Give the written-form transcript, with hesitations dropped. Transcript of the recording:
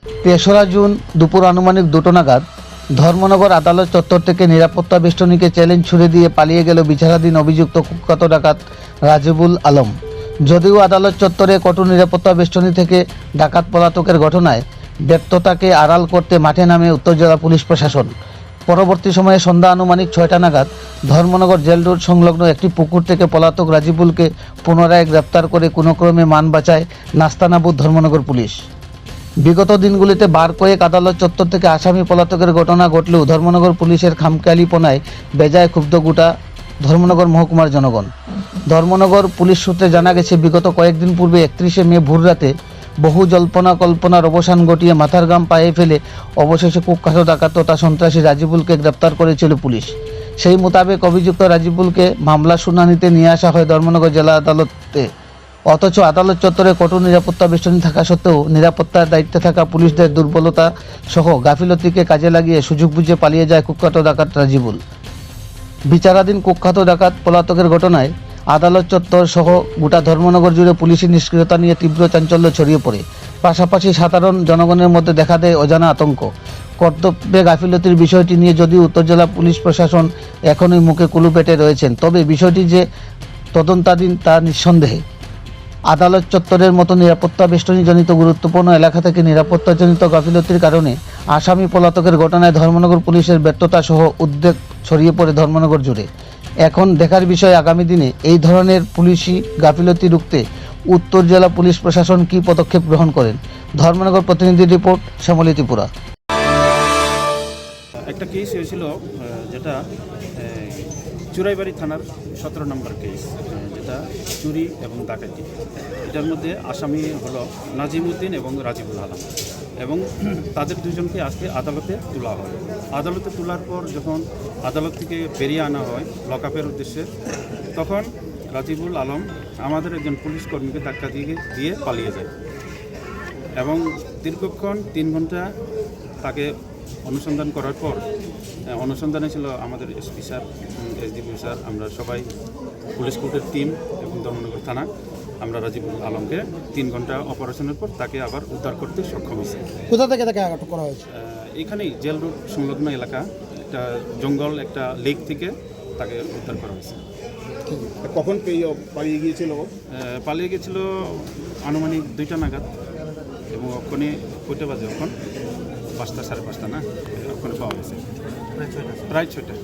তেসরা জুন দুপুর আনুমানিক 2টো নাগাদ ধর্মনগর আদালত চত্বর থেকে নিরাপত্তা বেষ্টনীকে চ্যালেঞ্জ ছুড়ে দিয়ে পালিয়ে গেল বিচারাধীন অভিযুক্ত কুখ্যাত ডাকাত রাজিবুল আলম। যদিও আদালত চত্বরে কঠোর নিরাপত্তা বেষ্টনী থেকে ডাকাত পলাতকের ঘটনায় ব্যর্থতাকে আড়াল করতে মাঠে নামে উত্তর জেলা পুলিশ প্রশাসন। পরবর্তী সময়ে সন্ধ্যা আনুমানিক 6টা নাগাদ ধর্মনগর জেল রোড সংলগ্ন একটি পুকুর থেকে পলাতক রাজিবুলকে পুনরায় গ্রেপ্তার করে কোনোক্রমে মান বাঁচায় নাস্তানাবুদ ধর্মনগর পুলিশ। বিগত দিনগুলিতে বার কয়েক আদালত চত্বর থেকে আসামি পলাতকের ঘটনা ঘটলেও ধর্মনগর পুলিশের খামখেয়ালিপনায় বেজায় ক্ষুব্ধ গোটা ধর্মনগর মহকুমার জনগণ। ধর্মনগর পুলিশ সূত্রে জানা গেছে, বিগত কয়েকদিন পূর্বে 31শে মে ভোররাতে বহু জল্পনা কল্পনার অবসান ঘটিয়ে মাথার ঘাম পায়ে ফেলে অবশেষে কুখ্যাত ডাকাত তথা সন্ত্রাসী রাজিবুলকে গ্রেপ্তার করেছিল পুলিশ। সেই মোতাবেক অভিযুক্ত রাজিবুলকে মামলা শুনানিতে নিয়ে আসা হয় ধর্মনগর জেলা আদালতে। অথচ আদালত চত্বরে কঠোর নিরাপত্তা বেষ্টনী থাকা সত্ত্বেও নিরাপত্তার দায়িত্বে থাকা পুলিশদের দুর্বলতা সহ গাফিলতিকে কাজে লাগিয়ে সুযোগ বুঝে পালিয়ে যায় কুখ্যাত ডাকাত রাজিবুল। বিচারাধীন কুখ্যাত ডাকাত পলাতকের ঘটনায় আদালত চত্বর সহ গোটা ধর্মনগর জুড়ে পুলিশি নিষ্ক্রিয়তা নিয়ে তীব্র চাঞ্চল্য ছড়িয়ে পড়ে। পাশাপাশি সাধারণ জনগণের মধ্যে দেখা দেয় অজানা আতঙ্ক। কর্তব্যে গাফিলতির বিষয়টি নিয়ে যদিও উত্তর জেলা পুলিশ প্রশাসন এখনই মুখে কুলু পেটে রয়েছেন, তবে বিষয়টি যে তদন্তাধীন তা নিঃসন্দেহে। আদালত চত্বরের মতো নিরাপত্তা বেষ্টনীজনিত গুরুত্বপূর্ণ এলাকা থেকে নিরাপত্তাজনিত গাফিলতির কারণে আসামি পলাতকের ঘটনায় ধর্মনগর পুলিশের ব্যর্থতা সহ উদ্বেগ ছড়িয়ে পড়ে ধর্মনগর জুড়ে। এখন দেখার বিষয় আগামী দিনে এই ধরনের পুলিশি গাফিলতি রুখতে উত্তর জেলা পুলিশ প্রশাসন কী পদক্ষেপ গ্রহণ করেন। ধর্মনগর প্রতিনিধি রিপোর্ট, শ্যামলী ত্রিপুরা। একটা কেস হয়েছিল যেটা চুরাইবাড়ি থানার 17 নম্বর কেস, যেটা চুরি এবং ডাকাতি। এটার মধ্যে আসামি হলো নাজিমউদ্দিন এবং রাজিবুল আলম, এবং তাদের দুজনকে আজকে আদালতে তোলা হয়। আদালতে তোলার পর যখন আদালত থেকে বেরিয়ে আনা হয় লকআপের উদ্দেশ্যে, তখন রাজিবুল আলম আমাদের একজন পুলিশ কর্মীকে ধাক্কা দিয়ে পালিয়ে যায়, এবং দীর্ঘক্ষণ 3 ঘন্টা তাকে অনুসন্ধান করার পর, অনুসন্ধানে ছিল আমাদের এসপি স্যার, এসডিপি স্যার, আমরা সবাই পুলিশ কোর্টের টিম এবং ধর্মনগর থানা, আমরা রাজিবুল আলমকে 3 ঘন্টা অপারেশনের পর তাকে আবার উদ্ধার করতে সক্ষম হয়েছে। কোথা থেকে তাকে আটক করা হয়েছে? এখানেই জেল রোড সংলগ্ন এলাকা, একটা জঙ্গল, একটা লেক থেকে তাকে উদ্ধার করা হয়েছে। কখন পালিয়ে গিয়েছিল? পালিয়ে গিয়েছিল আনুমানিক 2টা নাগাদ, এবং ওখানে কয়টা বাজে, ওখানে 5টা 5:30 না, ওখানে পাওয়া গেছে প্রায় 6টা।